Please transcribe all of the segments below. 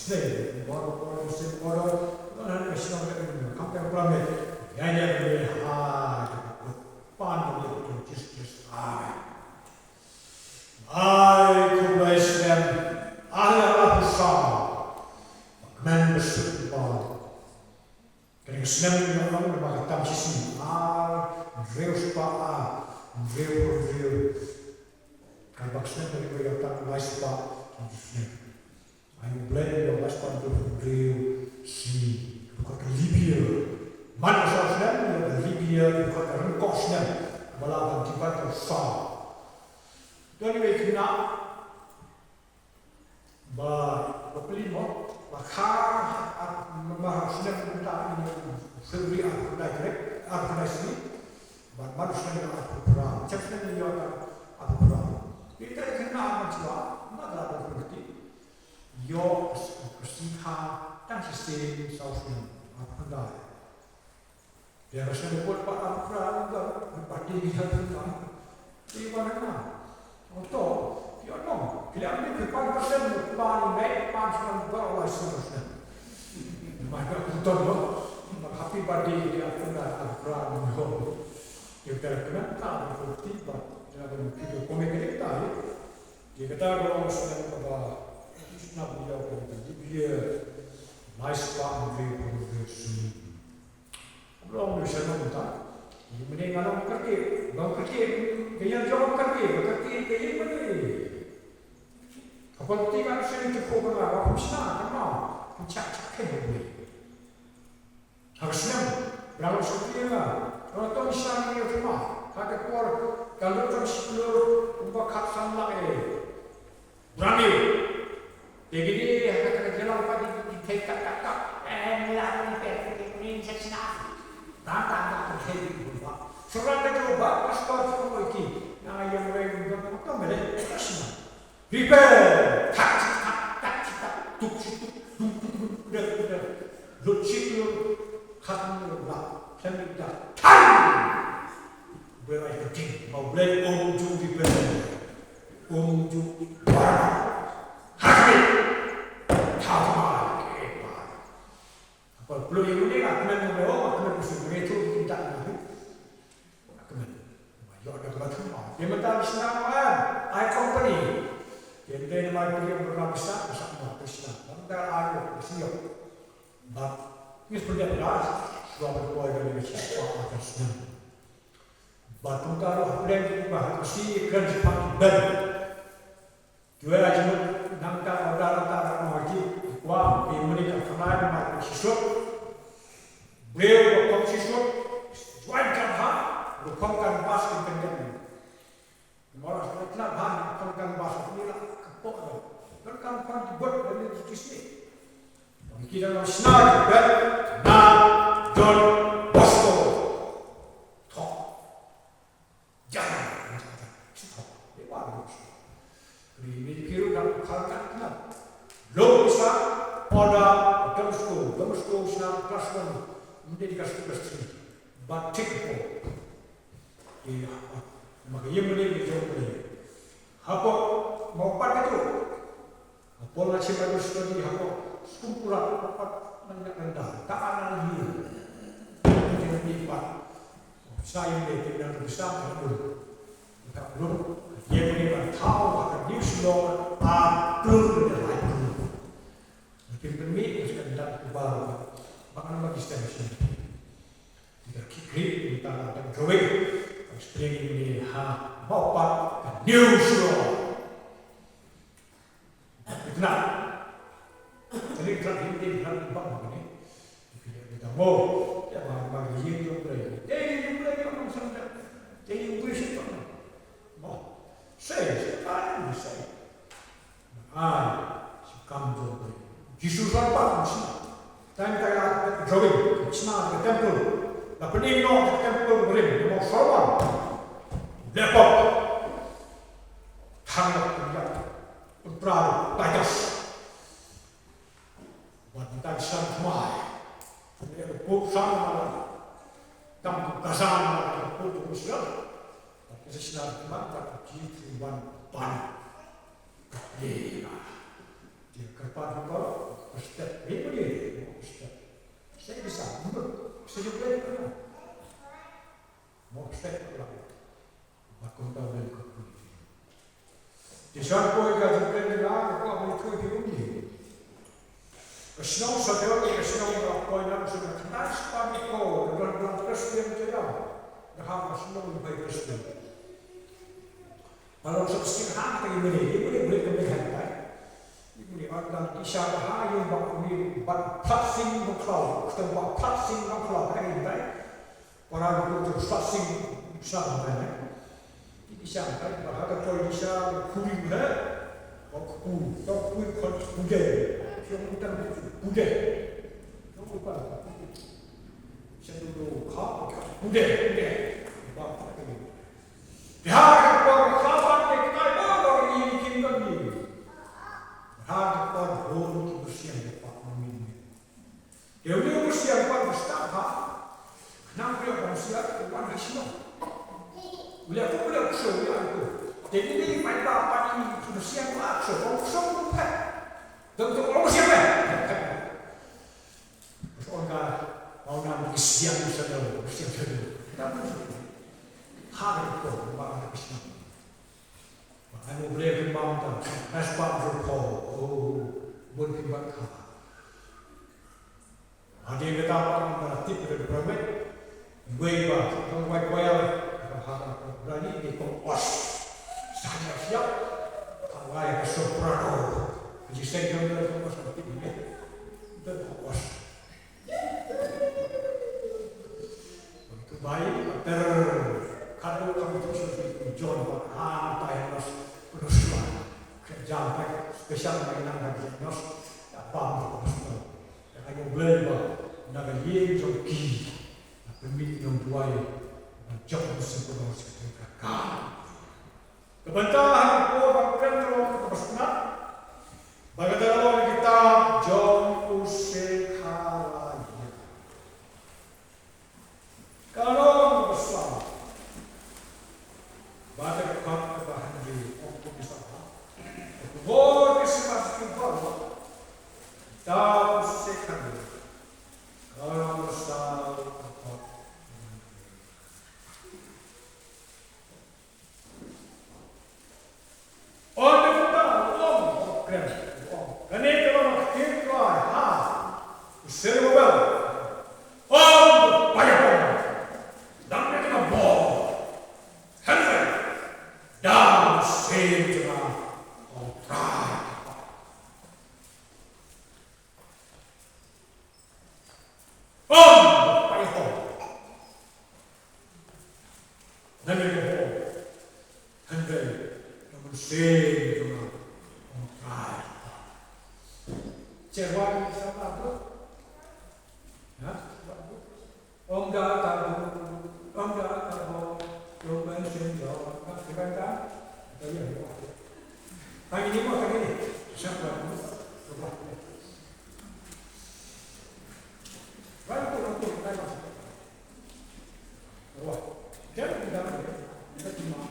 Slave, borrow, save, borrow, it's not come back from it. I never really hard, fun of it, just I could bless them, I have a song, man was super bond. Getting slim along the Magatam Sissi, real spa, real. Kan baksen dari kau yang waspa, I'm blending your waspa to real sea. You got Libya, Manasasna, Libya, you got a Rukosna, Malavan Tibat of Song. Don't you wake now? But Populino, Bakar, Mahasna, Silvia, Arkanasi, but Manasna, Apura, Chapman, New York, Apura. Kita kenal macam mana ada berarti, yo persiha dan sistem sausen apa dah. Dia rasa buat apa juga berparti di sana. Di mana kan? Untuk dia nom, dia ambil kepan persen ban baik pan berapa sausen. Maka untuk happy birthday dia pun dah apa Dia terkenal tak berarti Ada video komik kita dia kata orang sedang apa nak beliau dia nice part of the sini orang bisa nonton ini kalau kerja bang kerja dia jawab kerja dia mana apa tiga sen cukup berapa pusat kan cak ni harusnya berapa sekian orang tu bisa ni rumah ada keluar kalau terseluruh ubah kapsan lagi, berani. Begini, kata jalan pagi di kata, melakukan ini sesuatu. Tak terjadi ubah. Surat itu ubah, paspor semua ini. Yang mereka berapa mereka semua. Repair, tak, tuk, lucu, kamu lah, saya dah. Where I think, mau beli ju di beli, ju barang, hasil, tahu apa perlu ini kan? Kemen musuh itu tidak nak. Kemen, yo ada macam dia mentang Islam I company, dia nama dia berbangsa bersama Islam. Antara ayat siap, but ini sebenarnya beras, suatu poin dari siapa Islam. Batu taruh blend bah si kerja pakai bed. Jual aja nangka orang tak mengerti. Wah, ini kan kemarin macam sisuk. Beliau bukan sisuk. Jual kan bukan bas independen. Orang setelah bukan bas ini lah kapok dah. Kan dibuat dari itu sini. Kita nak senang bed. John Bosco. Lalu bisa pada Damasco senang kelas 1 menjadi kelas 3 batik pun. Iya, maka ia menjadi jauh lebih. Apa mau pada itu? Pola cipta studi apa? Kumpulan dapat rendah. Tak ada lagi. Jadi pak, saya ini tidak bersama dulu. Tak belum. Ia menjadi tahu akan news law belum ada. Mungkin demi sekedar baru, bahkan bagi stasiun tidak kiri kita akan gawe spring ini bapak news law itu nak jadi kalau ini dalam bapak ini kita mau ya bagi yang boleh orang sangat jadi boleh siapa mau saya kamjo Yesus apa sih? Tanya kaya jogging, cina ke temple, tapi ni no ke temple boleh, mau sowan, lepot, tangga kerja, perahu, bajas, buat kita bisa semua, ini pun sama, tam kasan, pun teruslah, tapi sesuatu macam kita ban. Iya, dia kerpat juga, Snow sadeo ke snow na koi na so na knas pa mi ko na Christian te ya. Na ha snow ni bai Christian. Kalau subscribe ha ke boleh ke ha. Ini ada kisah ha yang bak ni bak passing no cloud, kita bak passing no cloud kan ini. Orang itu passing sama kan. Kisah kan bahasa koi kisah kuring ha. Waktu kon kude. Yang utang kude. Yang utang. Saya dulu kau kude. Bapak ini. Biar kau kawan kita bawa ini kita ni. Biar kau boleh bersih Bapak ini. Dia boleh bersih Bapak Mustafa. Kenapa dia bersih Bapak Hashim? Boleh aku boleh bersih aku. Jadi ni Bapak ini bersih Bapak Hashim. Bersih. Tentu orang siapa? Orang mau nak Islam sahaja, Islam sahaja. Hari itu orang Islam. Anu boleh kembang tak? Asbab berpau, boleh kembang. Ada yang kata orang berarti berberapa? Weba, orang weba, berani di kompos. Saya siap. Awak yang soprano. Jadi saya jangan lupa seperti ini. Itu bagus. Itu baik. Kalau kami terus John apa yang harus penusuan kerja spesial mainan lagi nos apa penusuan. Yang boleh nak ye joki, permit yang buai, job sesuatu seperti itu. Kebantahan orang kenal kebesaran. Bagaimana dalam kitab John Usekhalaya. Kalau besar, baca kitab kebahan di oktober besar. Boleh semasa kita John Usekhalaya. Kalau besar, dan itu orang kira cerebral, banyak dan mereka bom, handphone, dan senjata, try. Banyak dan mereka bom, handphone, dan senjata, try. Cewan siapa tu? Om dah tahu, Om mention jawab, kan kan? Tanya. Hari ini apa hari ini? Siapa tu? Bantu, kan? Wah, jangan kita cuma.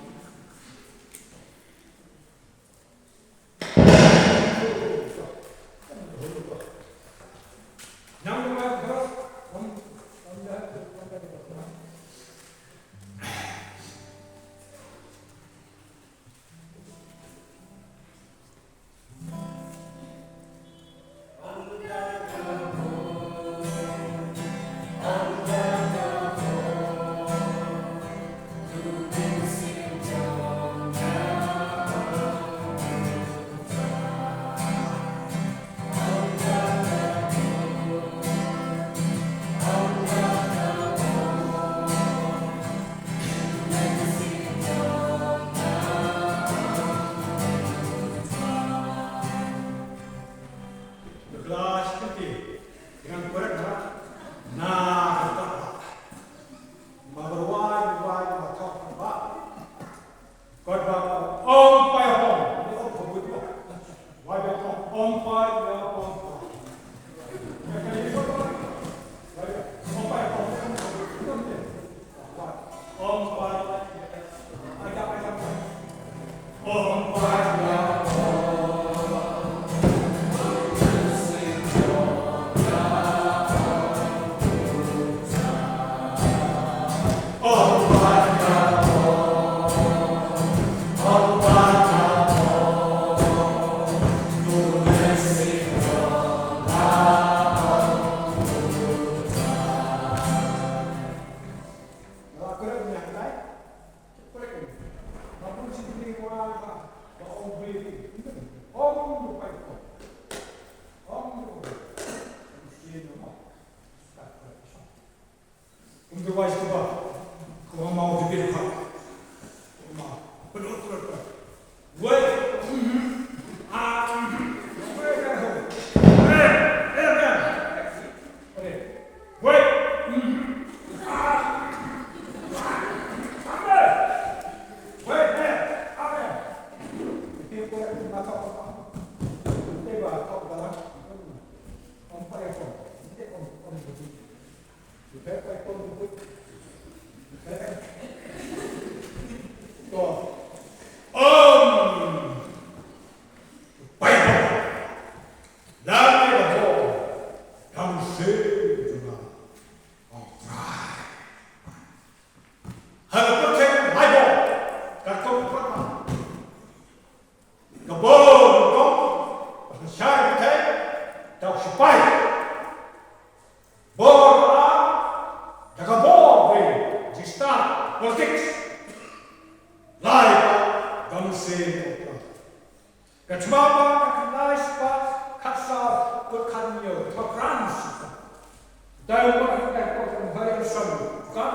son bukan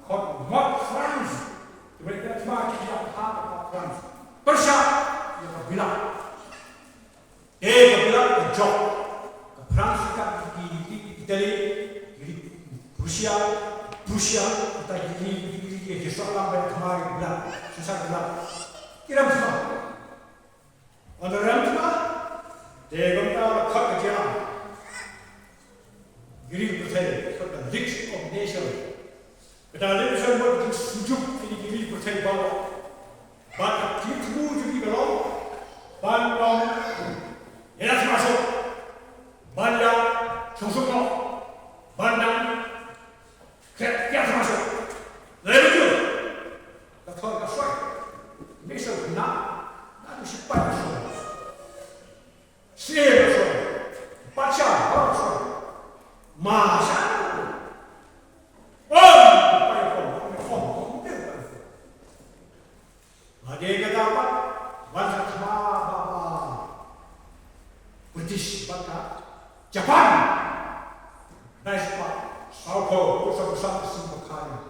khotmat Frans. Mereka cuma tidak tahu Frans. Persia yang bilang, bilang ke Jok, ke Frans di Italia, di Rusia, kita di soalan berkemarin bilang, susah bilang, kiram semua. Ada ram semua, dia kata kau kerja. Giri percaya, kata rich of nation. Kata nation buat sujuk ini giri percaya bawa. Baca tipu jadi kalau bandong, enak masuk, bandang, susukno, bandang, kiat masuk. Lalu tu, kata kasoi, nation kena, nak siapa kasoi, siapa kasoi, baca kasoi. Masa ada kata apa? Bahasa Baba British baka Japan nice pak South Pole besar Simbakaya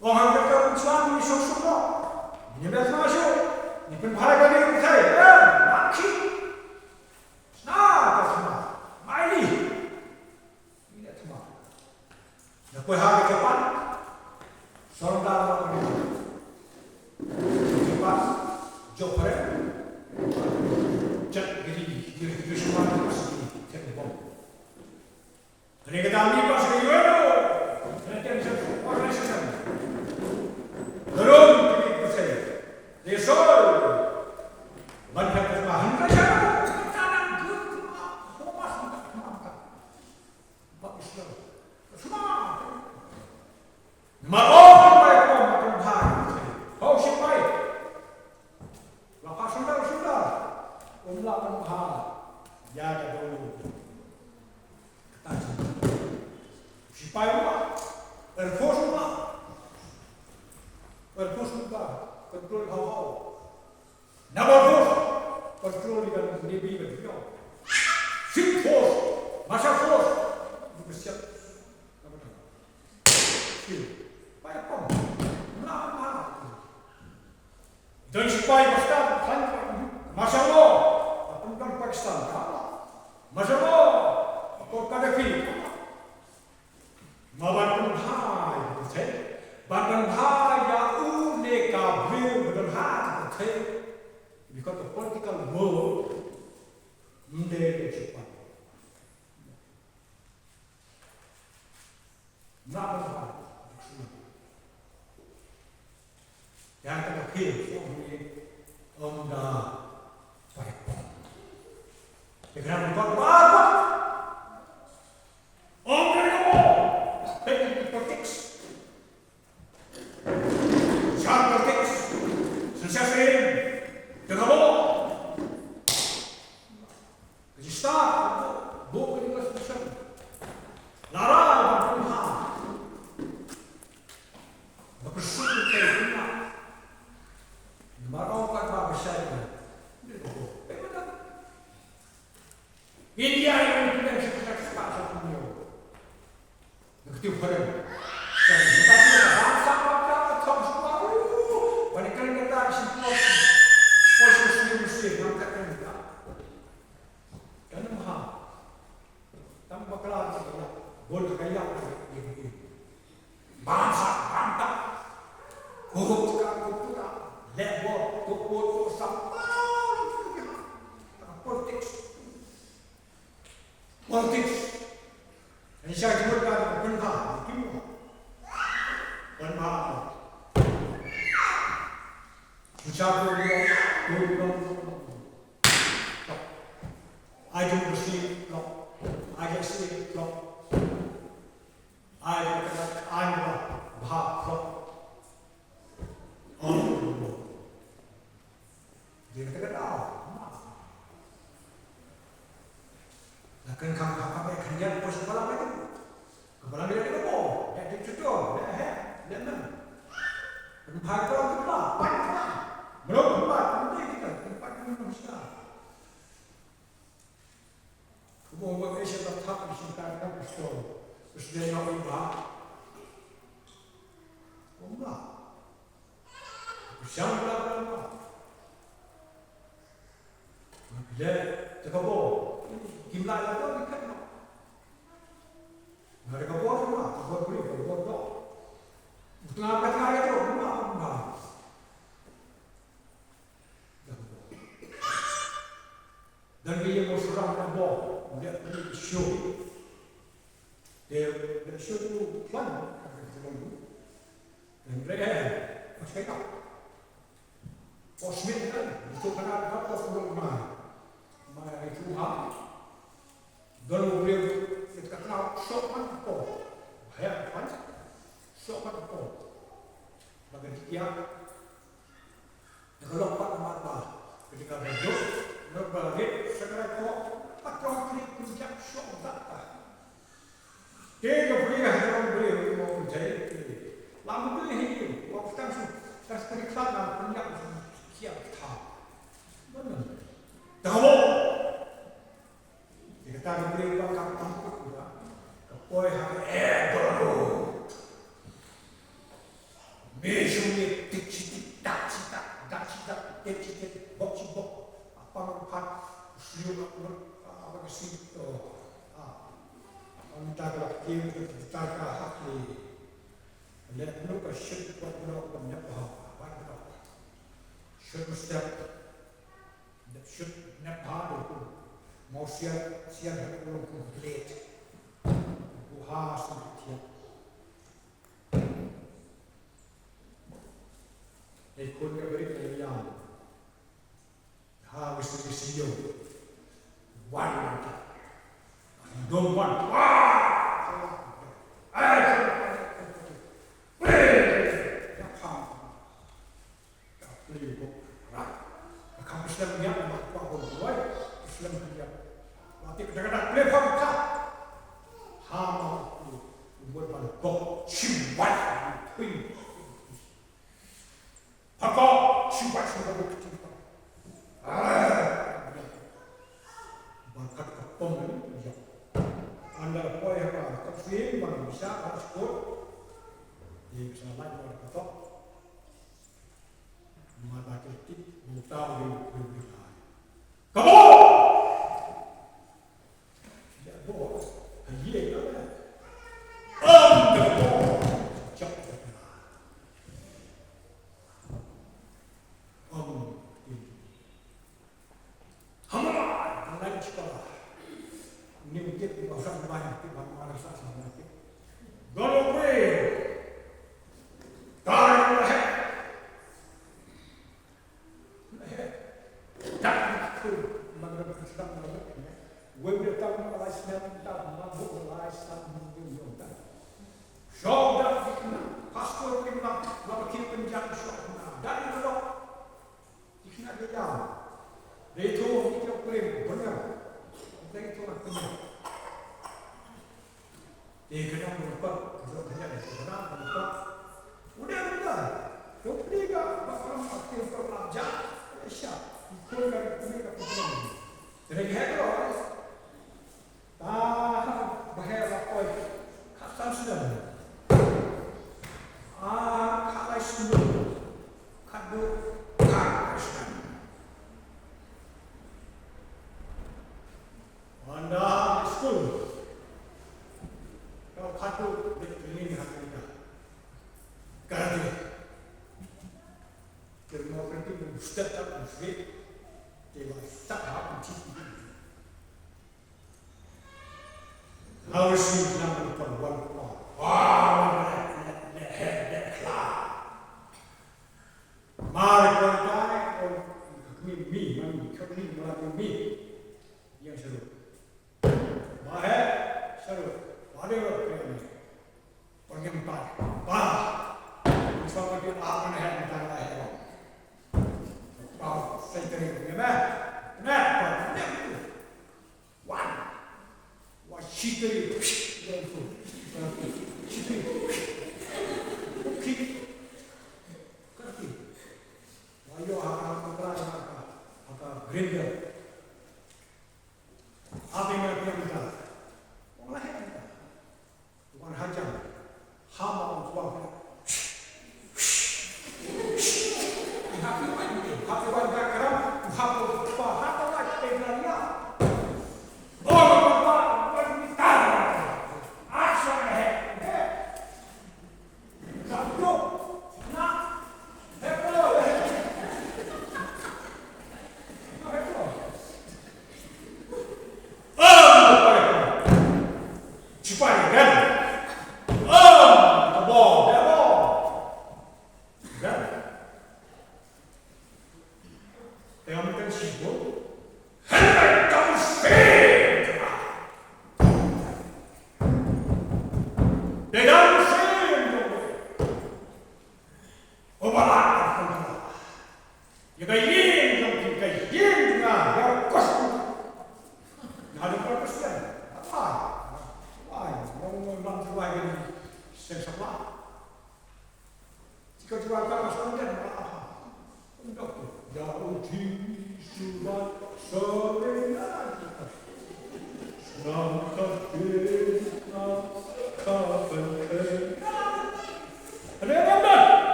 orang kata Islam ini semua ini biasa masuk ini pun bahaya kali saya maki nah semua ini tidak semua dah kau hari kapan seorang dalam cepat jawab cek jadi semua masih cek bom. Kerana kita ambil pas ke Euro, nanti ada organisasi. Turun pergi ke saya. Desol, banyak kesalahan saja. Tanam good, homas makan. Bagus semua. Mau melakukan hal jaga dulu supaya berfokus kontrol hawa nabar kontrol dengan nebi berdiam fit force masa force bersiap supaya pun melakukan hal dan supaya Masya Allah bukan Pakistan, Masya Allah, kau Gaddafi, mawan penghai, bahkan bahaya uneka berbenhar, because the political world menjadi cepat. Nampak, yang terakhir, Onda. Dengan buat apa? Om politics, sharp politics, sensasi, dengan apa? Register, bukan investigation, larang berpenghar, berpersulit kerana, marau kata besar. India yang tidak seperti satu dunia. Begitu berat. Dan kita bangsa semua. Banyak kali kita simpulkan posisi mengatakan kita. Dan mahal. Tanpa kelar kita boleh kaya ini. Bangsa bantah. Kultura, lebor, tukul, sampai politik. Politics, dan saya sebutkan benar, kimia, benar. Ucapan dia, ajak bersih, ajak sih, ajak anda bahasa, dia kata akan kamu kerja pos kepala lagi, kepala dia tidak mau, dia cucuk, dia mana, berhak orang kepala, banyak, belum tempat kita manusia, Mau Asia bertak di sini kan pistol, presiden yang ubah, ubah, siapa berapa? Bila terkabur, kimlah apa dikat nak? Nggak terkabur semua, terkabur boleh, terkabur tak. Tengah itu, rumah ubah. Dan dia mau surang terkabur, dia pergi show. Dia show tu plan, dan mereka macam apa? Osmin kan, itu kenal apa sebelum mai itu Dalam beliau kita kenal sopan apa? Bahaya apa? Sopan apa? Bagi dia, kalau pak mata ketika berdua, berbalik segera kau patron klik puncak sok tak. Dia beliau dalam beliau mau menjadi, lalu beliau ini waktu kan seperti sana puncak siap tak. Mana? Tahu? Kita beri bakal tampak juga. Kepoi hari dulu. Mesumnya tik tak tik bok apa nampak siu apa kesini tu. Minta kalau kita hak ni. Lihat dulu ke syut buat dulu banyak apa kita. Syut mesti syut nepal itu. Mau siap belum komplit. Buah sedikit. Ikut keberi kalian. Harus disiyo. One. Don't want. Nanti kadang-kadang lepas kita hama buat pada kok siwat pun apa siwat kecil bakat kepong ini anda apa yang kafir mana bisa harus kuat di sana lagi ada kata mata kritik buta di kamu Grinder. Apa yang kita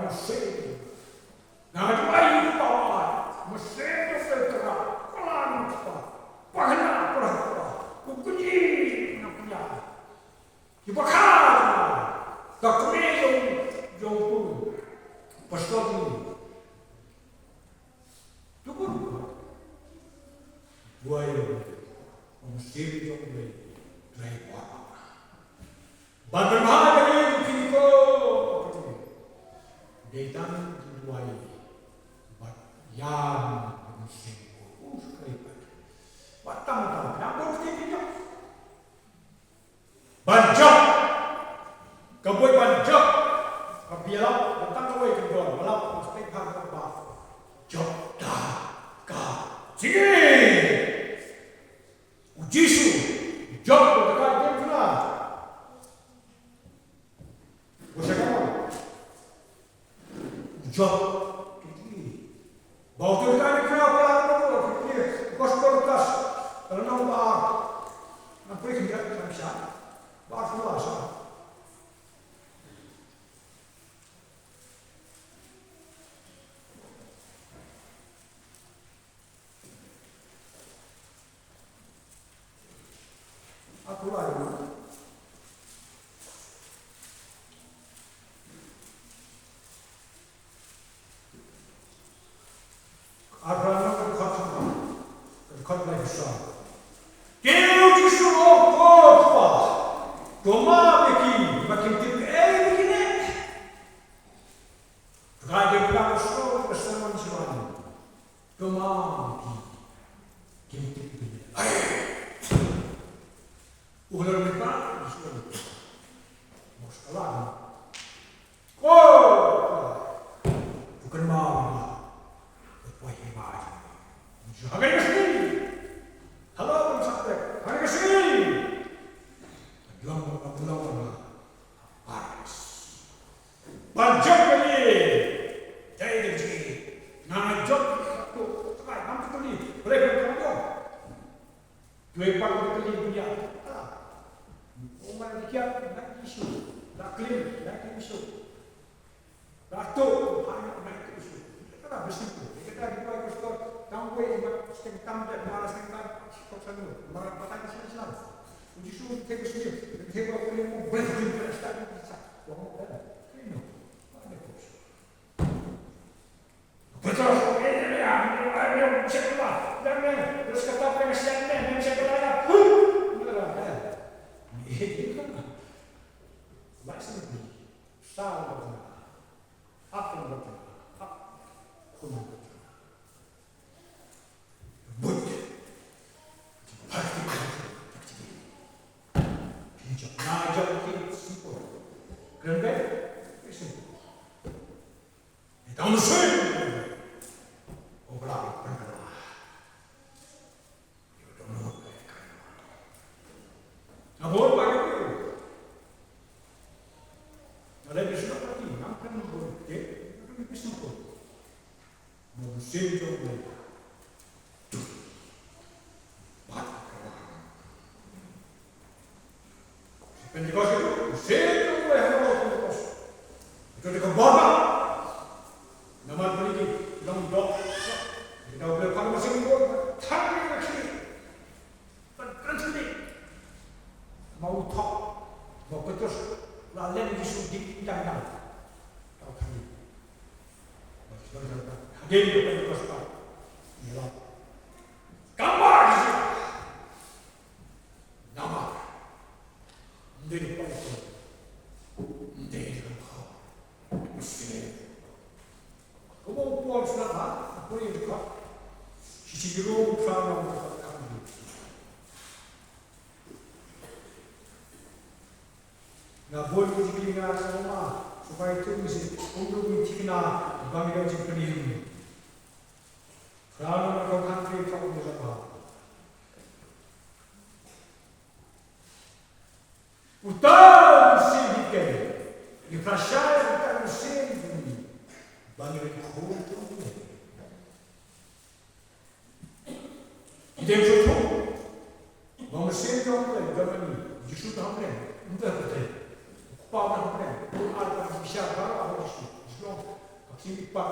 não sei. Não vai ir para lá, mas sempre foi para lá, não está. Para lá, o colhido, não colhado. E para cá, da comida, de um pastor de mim. Tu bom, voei, como sempre de um bem, trem lá. Bagaimana ini kita deitando di dua ini, yang mesti sekali. Batang kenapa mesti dia? Banjak, keboi banjak, kebialah datang keboi kedua, malam mesti pakai apa? Jok dah, kaji, ujisu, jok dekat dia pula. Você acabou? Job. Volta o cara que não para porque gosto de colocar para não dar. Não foi que já deixar. Vai falar só. Agora Abraão cut like a shot. Deus disse o povo, tomar aqui, mas quem tem que né? Vai decorar o sol para ser manchado. Tomar aqui, quem tem que né? O olhar de cá, mostra lá. Oh, o canal. Agak kesini, halo sampai, agak kesini, belum, panas, banjir kali, jadi begini, nama job tu, terang, nampak tu ni, mereka berapa, dua ekor kali punya, orang dia nak isu, nak clean isu, nak tu, nak isu, kita nak bersih, kita kita bersih. Tahu yang setengah dan malas setengah kosan malas patah di sana. Ujisu tegu sini, tegu apa yang mau berhenti berstart bisa. Wah, ini, ada bos. Betul, ini ya, sekolah, dan terus kata presiden dan sekolah, betul, ini kan, masih ni, salah betul, apa betul, apa, Então, sei. O bravo, amor, vai eu. Olha, deixa eu para aqui, não para não vou ter, eu não preciso pôr. Não sei de onde. Pentecoste itu sempre boleh halau Pentecoste. Itu di kebaba. Nama beli long dog. Kita boleh pakai mesin bor. Tarik lagi. Berhenti. Mau top. Mau terus lalu di sudi jangan. Tahu kami. Hadir di Pentecoste. Ialah. Gambar sih. Nama. Dari pagi, dari kau, mesti. Kamu puas nak? Apa yang kau? Sisi biru kerana kamu. Nak boleh jadi dengan semua supaya itu mesti untuk mencinta bagi kau jadi penyihir. Kerana kau kantor kau boleh apa? Utang sindiket, dipercaya utang sindiket, bagi kau itu. Ide itu, bang sindiket orang gamani, justru orang, entah betul, apa orang, orang ada bisa kalau apa justru. Simpa,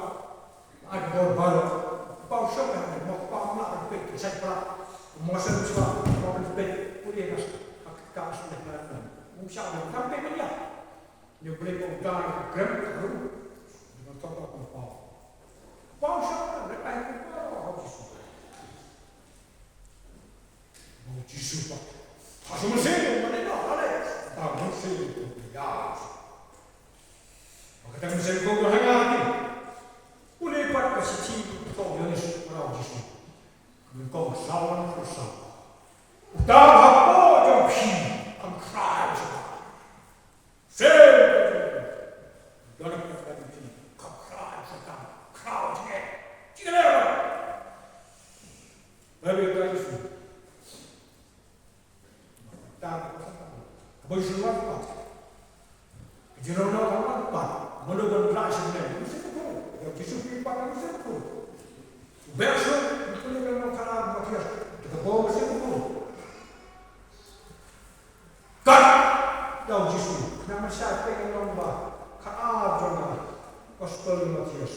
ada baru, bau sok yang mau bau nak berpikir saya pernah masa itu mau berpikir boleh nak kau sudah nak, mungkin ada sampai mana? Dia boleh berjalan gram baru dengan contoh bau. Bau sok yang lepas itu bau jisu. Bau jisu pak. Asal mesin mana dah ada? Tak mesin itu ya. Maka tak mesin kau berhangat ni. Boleh buat kesihatan kau jenis orang jisu. Kau sawan bersama. Dah apa jauh sih? Am cry sahaja. Sen. Dalam keadaan ini, kau cry sahaja. Kau je. Jika lepas. Lalu kita jisu. Tak apa. Berjuang apa? Jerono apa? Menurut rakyat ini, mesti betul. Yang jisu pada mesti betul. Besok, betul yang nak kalah makias. Kita bawa mesti betul. Kan? Tahu jisu. Nama siapa yang lomba? Kalah jangan. Gospel makias.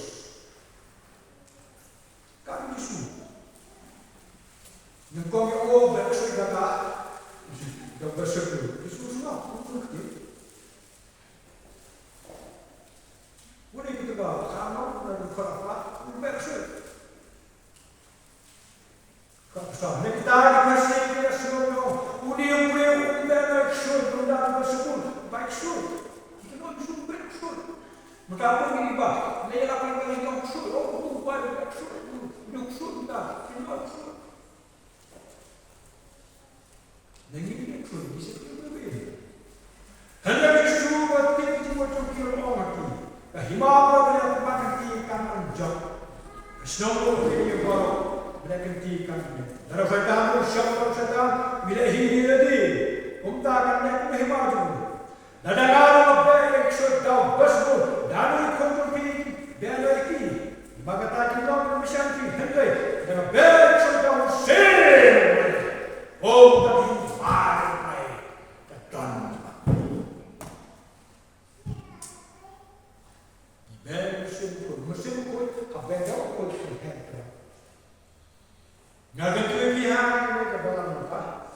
Kan jisu. Yang kau yang besok kata. Yang besok itu. Jisu semua. Betul ke? Boleh kita bawa. Sama dan berapa? Besok. Kapsa, kita masih kita semua udah udah shoot, udah bersebut, baik shoot, kita nak shoot baik shoot. Maka apa ini bah? Lepas apa yang kita shoot, oh baik shoot, udah shoot dah, kita shoot. Nanti kita shoot, bisa kita beri. Hendak shoot, tapi kita macam kira orang tu. Himabra boleh makan ikan anjak, snow boleh bawa. Mereka tikan ni. Darah syaitan, syaitan syaitan, bila hidup lagi, umta akan naik mehmaju. Nadagara mabay syaitan basbul, danu kontrol pilih, dia lagi. Maka tak kita bermisah ni, hendak. Darah bay syaitan sin. Oh, tapi fire, ketan. Bay syaitan, mesin kau, apa yang kau hendak. Naga pilihan mereka dalam muka,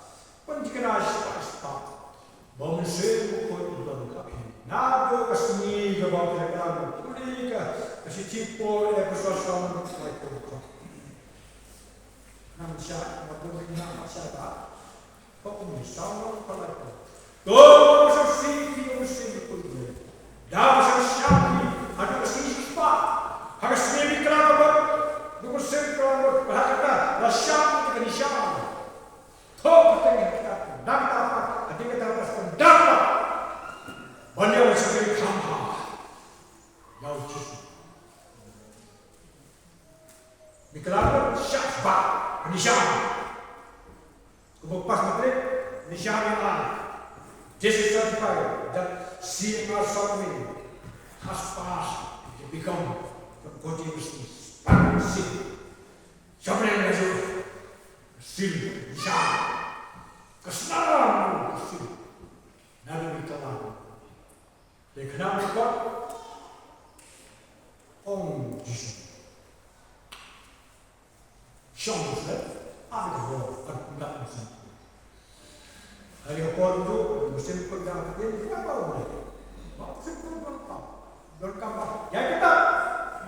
pun jika nasi pasta, bangsa bukan dalam muka. Naga kesini kebab mereka, mereka kasih cipol ekosistem mereka buka. Nama siapa? Nama siapa? Kau misal kalau kau sesuatu yang mesti dikultur. Dah sesuatu ada sesuatu harus dikerjakan. Bukan sekali berhakata, rasyam kita disyam. Tahu kita kita, dah apa? Ada kita pasal dah. Banyak orang sekali kamha, jauh jisu. Mikirlah syafba, disyam. Kemudian pas matrik, disyam yang lain. Jisu certified that CMR summary has passed to become the continuous. Sil, siapa yang masuk? Sil, siapa? Kesenangan, sil. Nabi berkata, kenapa kau? Om Jisu. Siapa? Apa kau? Tidak mesti. Hari kau itu mesti pegang dia. Apa boleh? Mesti pegang apa? Berkamar. Ya kita.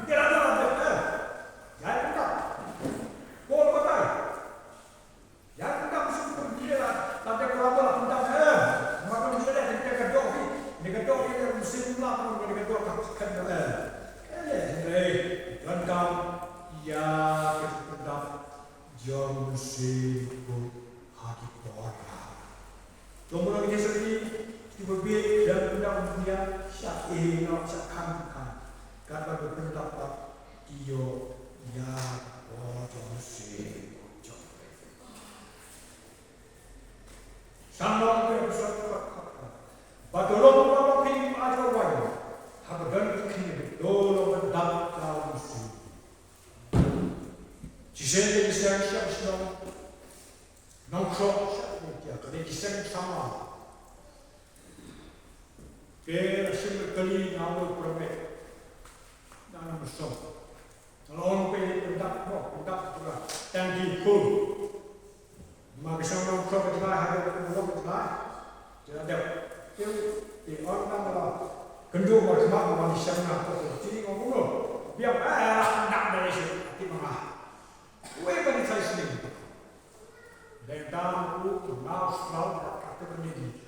Tidak ada. Jangan tak, kau pakai. Jangan tak mesti dia tak ada kelapa pun tak ada. Macam mana dia kedok ni mesti pula pun dia kedok kan ada. Jangan kau ya kita pedap jam mesti pun hati bola. Lomba ni sendiri tiba-tiba dan pedap dunia syak nak syakkan kan berpendapat iyo ya, oh jangan sama bersatu batulung apa pin aja wajib habadan kini dulu berdam dalam musim jisen jisen siapa sedang nongkrong siapa dia kerja jisen sama ke hasil kali namun permet dalam so. Kalau orang pendak juga. Tangki full. Maksudnya orang kerja ada orang kerja. Jadi di orang lah. Kendua bersama manusia nak jadi ngomong biar nak dari sini di mana. Wei bagi saya sendiri. Dan tahu mau kata berdiri.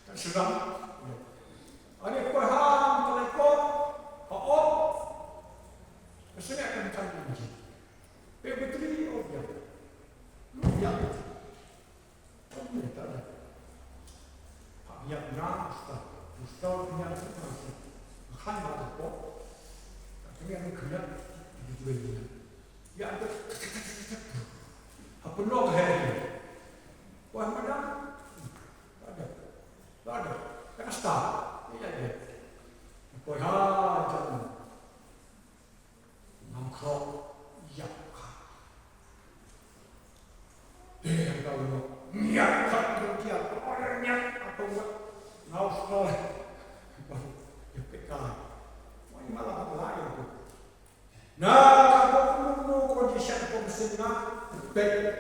Kan sedang. Ada perham telekot, hop. Kesini akan cari lagi. Betul oh biar. Biar. Kamu tak ada. Biar nak ustaz. Ustaz punya tu kan ada kok. Tapi yang kena itu. Ya ada. Apa nak hari? Wah madam. Ada. Tak start. Ya ada. Kau jangan. Nampak ya. Kalau niat tak dia orangnya apa buat mau sekolah. Ya pekah. Mau malah apa lagi tu. Nah, kalau kondisi aku bersenang, baik.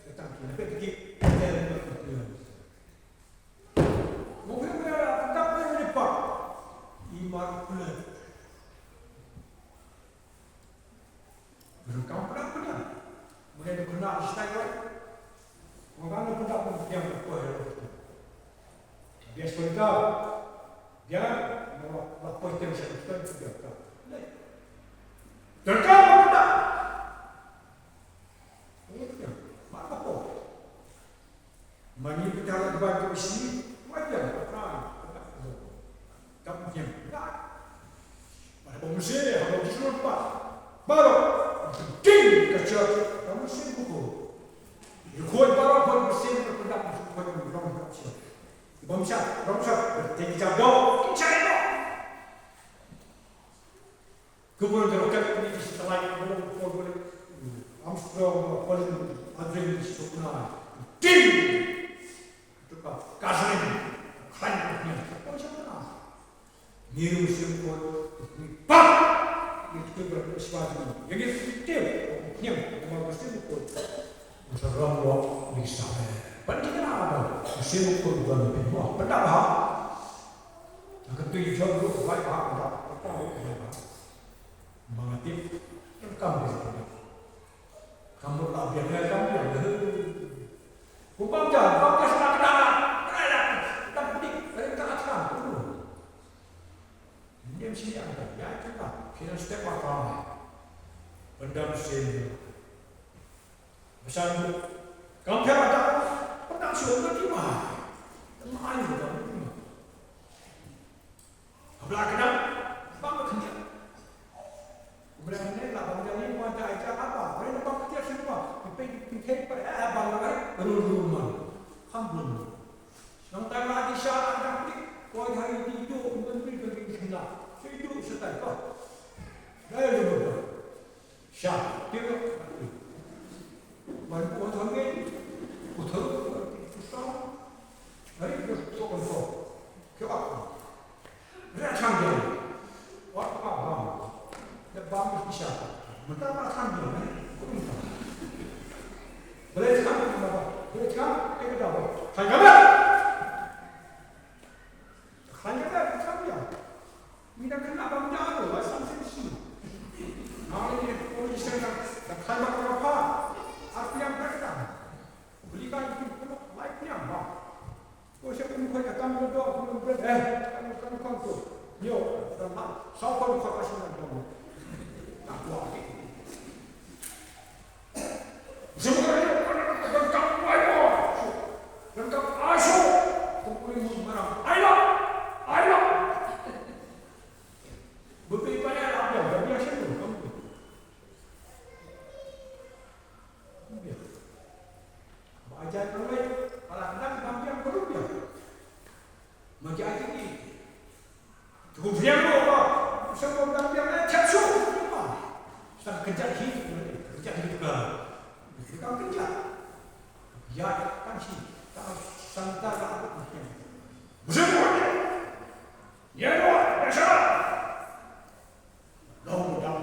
Tetapi lebih tinggi dari itu. Mungkin mereka tak boleh lepas iman pula. Mereka pernah. Mereka pernah istilah. Mereka pernah yang berkuah. Dia sebentar. Dia lapor dia sebentar juga. Dan kamu pernah. Mana apa? Mani bicara bagi sini, wajar orang. Kamu yang ada pemusik, ada disuruh apa? Baru, ding kecil, kamu sibuk tu. Ikut baru pemusik berpendak masuk pada orang kecil. Bangsa, tinggi jauh, cari dong. Kemudian terkait ini setelah yang boleh Armstrong paling adrenalin sempurna. Ding! Tukar kasih klannya. Apa macam niru sempur. Pak! Itu bersesuatu. Yang itu yang mau bersempur. Seram loh bisa. Penting apa? Sempur bukan pindah. Pendak apa? Ketika jauh baik apa? Mengatif kamu tak biarkan kamu Bukan sudah kenal tak pedik dari keatas dia mesti ada ya kita kira step apa pendam sen besar kamu ada pendam sen di mana main kamu belakang bang kerja kemudian ini lah bang ini mau ajar apa? Mereka dapat kerja semua. Pikir pada bang rumah, kampung. Nanti lagi syarat nanti kau hari tidur menteri bagi kita. Tidur setai kau. Dah lupa. Syarat tidur. Baru kau ni, betul. Susah. Hari tu kau. Kau. Dia canggih. Apa? Bang bisa. Kita makan dulu, boleh sekarang apa? Boleh sekarang? Kita apa? Saya kabar. Saya kabar ya. Kita kena bang jauh, asal sini. Hari ini polisi sedang saya apa? Apa yang mereka belikan itu like-nya apa? Kau siapa yang kau kata berdoa, kau berdoa, kamu kau. Yo, sama. Siapa yang kau kasih nama? Sebenarnya lengkap ayo, lengkap aso, kumpulin barang, ayo, berbeda pada apa yang biasa tu, kamu. Baca mulai, kadang-kadang kamu yang perlu dia, macam ini, cukup dia apa, semua kamu yang capsul. Sedang kerja hidup juga. Kita kerja. Ya, kan sih. Tak santai apa pun. Semua. Ya, biasa. Lalu dah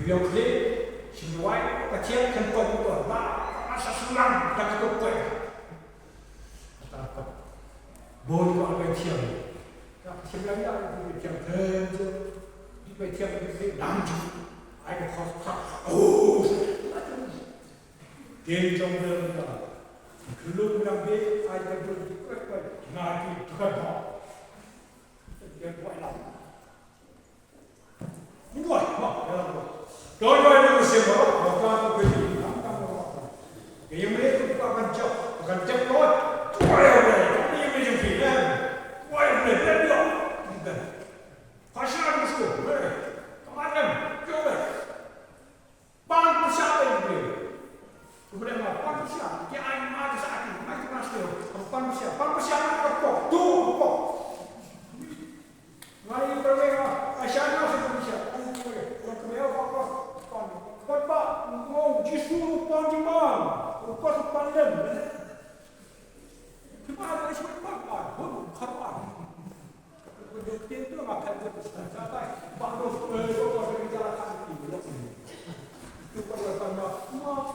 biar clear, semua kecil kan kau masa sulam tak kau kau. Tak boleh kau ambil tiang. Sebenarnya aku tiang kerja, di tiang itu lanjut. Ada kos. Oh, dia jom berada. Belum nabi ada berikut nanti terkata. Dia buat lama. Buat, dalam buat. Dua itu semua, maka begini, yang mereka akan cek lot, ini yang macam film, boleh dia, pasal musuh, kemarin, coba, bang siapa yang beli, kemudian bang siapa, dia ada saat ini, macam mana sih, bang siapa apa, tu apa, mari berbeza, asyik macam siapa, orang kaya apa. Bapak mau justru panjang, lepas pandem. Cuma ada sebab pun kapan. Doktor itu makan sampai baru orang bicarakan itu. Itu pada tanda apa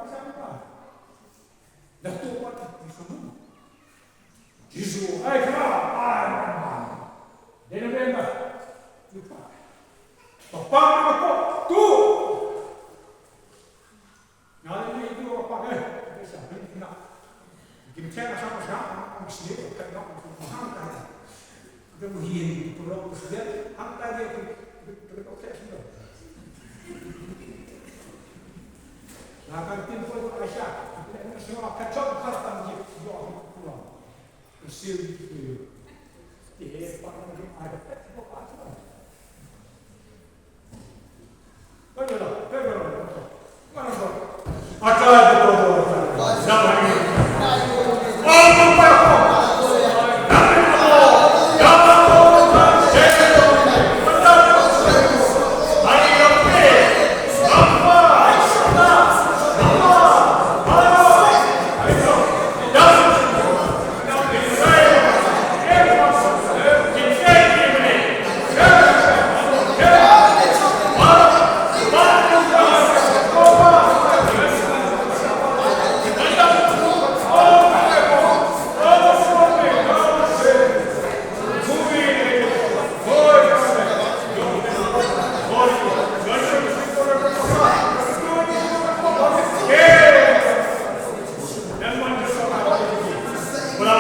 siapa? Datuk buat semua. Justru, kenapa? Dia memang lupa. Bapak apa tu? Yang ini itu apa ke? Biasa ini nak. Kita sama sama sendiri kan nak mengangkat. Kita mungkin perlu sedia angkat dia berdoa semua. Lakan tim pun Aisyah. Kita semua kacau khastan dia doa pulang. Usil itu. Dia pandang ada.